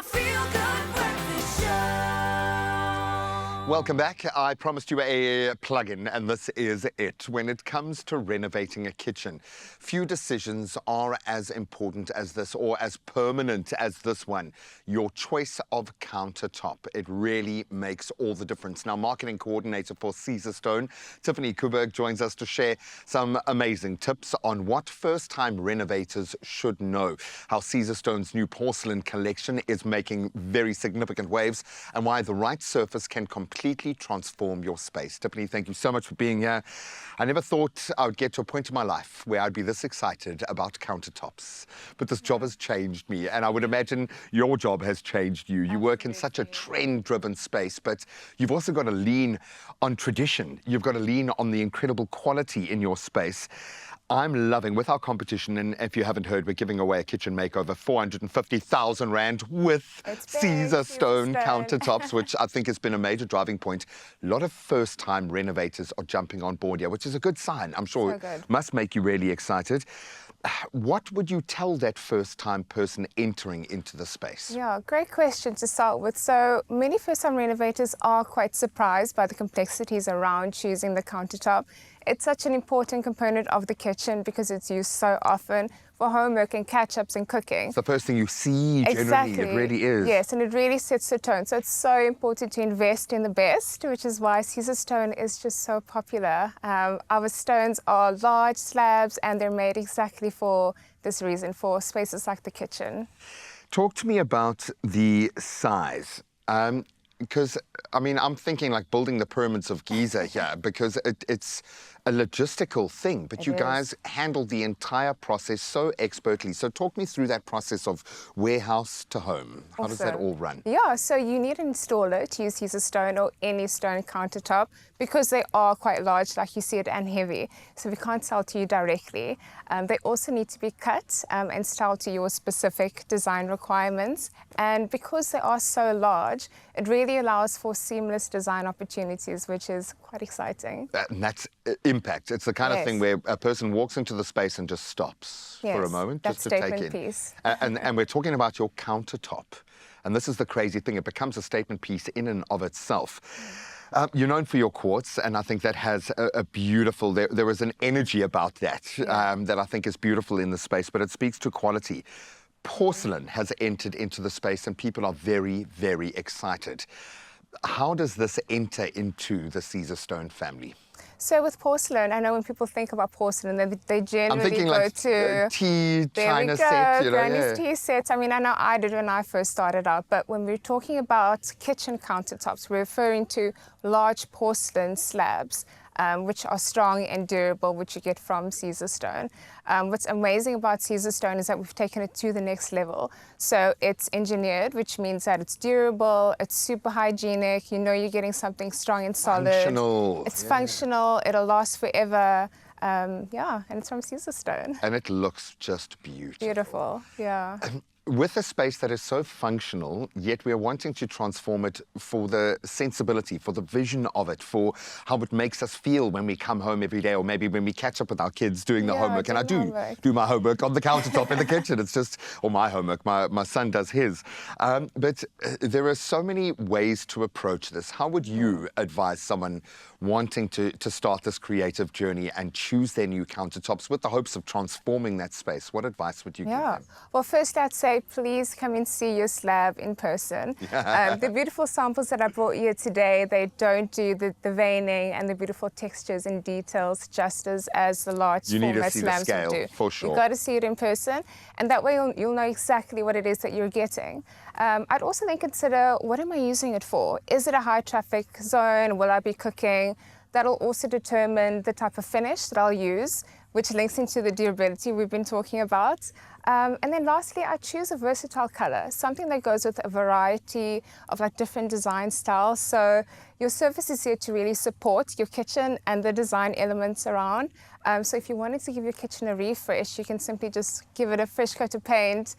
my feel-good breakfast show. Welcome back. I promised you a plug-in, and this is it. When it comes to renovating a kitchen, few decisions are as important as this or as permanent as this one. Your choice of countertop. It really makes all the difference. Now, marketing coordinator for Caesarstone, Tiffany Kuberg, joins us to share some amazing tips on what first-time renovators should know, how Caesarstone's new porcelain collection is making very significant waves, and why the right surface can completely transform your space. Tiffany, thank you so much for being here. I never thought I would get to a point in my life where I'd be this excited about countertops, but this job has changed me, and I would imagine your job has changed you. You work in such a trend-driven space, but you've also got to lean on tradition. You've got to lean on the incredible quality in your space. I'm loving, with our competition, and if you haven't heard, we're giving away a kitchen makeover, 450,000 Rand with Caesarstone countertops, which I think has been a major driving point. A lot of first-time renovators are jumping on board here, which is a good sign. I'm sure it must make you really excited. What would you tell that first-time person entering into the space? Yeah, great question to start with. So many first-time renovators are quite surprised by the complexities around choosing the countertop. It's such an important component of the kitchen because it's used so often for homework and catch-ups and cooking. It's the first thing you see generally. Exactly. It really is. Yes, and it really sets the tone. So it's so important to invest in the best, which is why Caesarstone is just so popular. Our stones are large slabs and they're made exactly for this reason, for spaces like the kitchen. Talk to me about the size. Because, I mean, I'm thinking like building the pyramids of Giza here, because it's a logistical thing, but you guys handle the entire process so expertly. So talk me through that process of warehouse to home. How does that all run? Yeah, so you need an installer to use Caesarstone or any stone countertop because they are quite large, like you said, and heavy. So we can't sell to you directly. They also need to be cut and styled to your specific design requirements. And because they are so large, it really allows for seamless design opportunities, which is quite exciting. And that's impact. It's the kind of thing where a person walks into the space and just stops for a moment just to take in. Piece. And we're talking about your countertop. And this is the crazy thing. It becomes a statement piece in and of itself. You're known for your quartz, and I think that has a beautiful, there is an energy about that that I think is beautiful in the space, but it speaks to quality. Porcelain has entered into the space, and people are very, very excited. How does this enter into the Caesarstone family? So with porcelain, I know when people think about porcelain, they generally go like to tea, china set, you know, Granny's tea sets. I mean, I know I did when I first started out, but when we're talking about kitchen countertops, we're referring to large porcelain slabs, which are strong and durable, which you get from Caesarstone. What's amazing about Caesarstone is that we've taken it to the next level. So it's engineered, which means that it's durable, it's super hygienic, you know you're getting something strong and solid. Functional. It's functional, it'll last forever. And it's from Caesarstone. And it looks just beautiful. Beautiful, yeah. With a space that is so functional, yet we're wanting to transform it for the sensibility, for the vision of it, for how it makes us feel when we come home every day, or maybe when we catch up with our kids doing the homework. And I do my homework on the countertop in the kitchen. It's just, or my homework, my son does his. But there are so many ways to approach this. How would you advise someone wanting to start this creative journey and choose their new countertops with the hopes of transforming that space? What advice would you give them? Well, first I'd say please come and see your slab in person. The beautiful samples that I brought you today, they don't do the veining and the beautiful textures and details justice as the large format slabs would do. For sure. You've got to see it in person, and that way you'll know exactly what it is that you're getting. I'd also then consider, what am I using it for? Is it a high traffic zone? Will I be cooking? That'll also determine the type of finish that I'll use, which links into the durability we've been talking about. And then lastly, I choose a versatile color, something that goes with a variety of like different design styles. So your surface is here to really support your kitchen and the design elements around. So if you wanted to give your kitchen a refresh, you can simply just give it a fresh coat of paint,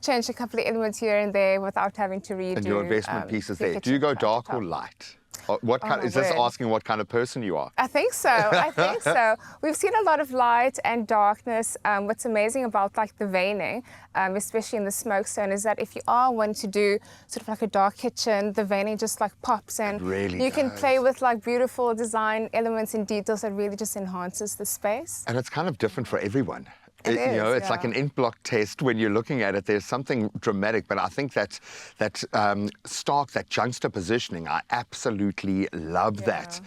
change a couple of elements here and there without having to redo. And your investment piece is there. Do you go dark or light? What kind? my Is this word. asking what kind of person you are? I think so. I think so. We've seen a lot of light and darkness. What's amazing about like the veining, especially in the smokestone, is that if you are wanting to do sort of like a dark kitchen, the veining just like pops and really you can does. play with like beautiful design elements and details that really just enhances the space. And it's kind of different for everyone. It You know, is, it's like yeah. an ink block test when you're looking at it. There's something dramatic, but I think that stark, that juxtapositioning, I absolutely love that.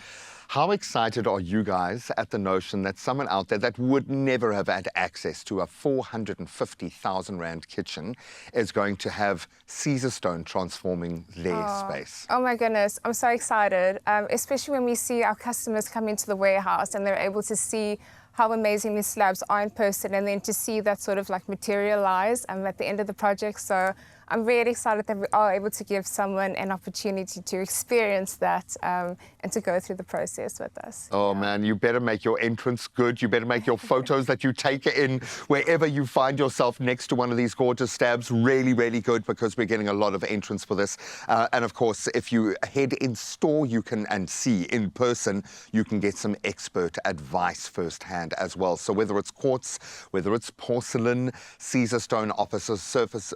How excited are you guys at the notion that someone out there that would never have had access to a 450,000 Rand kitchen is going to have Caesarstone transforming their space? Oh my goodness, I'm so excited, especially when we see our customers come into the warehouse and they're able to see how amazing these slabs are in person, and then to see that sort of like materialize at the end of the project. So I'm really excited that we are able to give someone an opportunity to experience that and to go through the process with us. Oh man, you better make your entrance good. You better make your photos that you take in wherever you find yourself next to one of these gorgeous slabs really, really good, because we're getting a lot of entrance for this. And of course, if you head in store, you can and see in person, you can get some expert advice firsthand as well. So whether it's quartz, whether it's porcelain, Caesarstone offers surfaces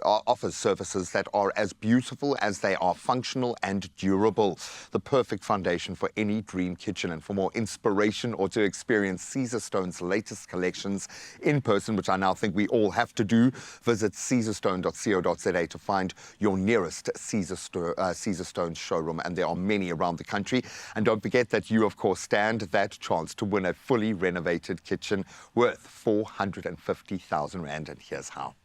that are as beautiful as they are functional and durable. The perfect foundation for any dream kitchen. And for more inspiration or to experience Caesarstone's latest collections in person, which I now think we all have to do, visit caesarstone.co.za to find your nearest Caesarstone showroom. And there are many around the country. And don't forget that you, of course, stand that chance to win a fully renovated kitchen worth 450,000 Rand. And here's how.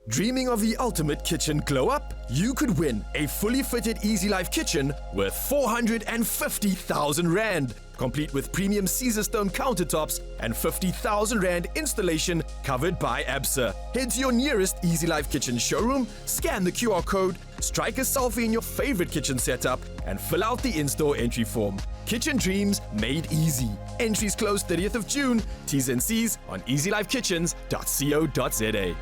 Dreaming of the ultimate kitchen glow up? You could win a fully fitted Easy Life kitchen worth 450,000 Rand, complete with premium Caesarstone countertops and 50,000 Rand installation covered by ABSA. Head to your nearest Easy Life kitchen showroom, scan the QR code, strike a selfie in your favorite kitchen setup, and fill out the in-store entry form. Kitchen dreams made easy. Entries close 30th of June. T's and C's on easylifekitchens.co.za.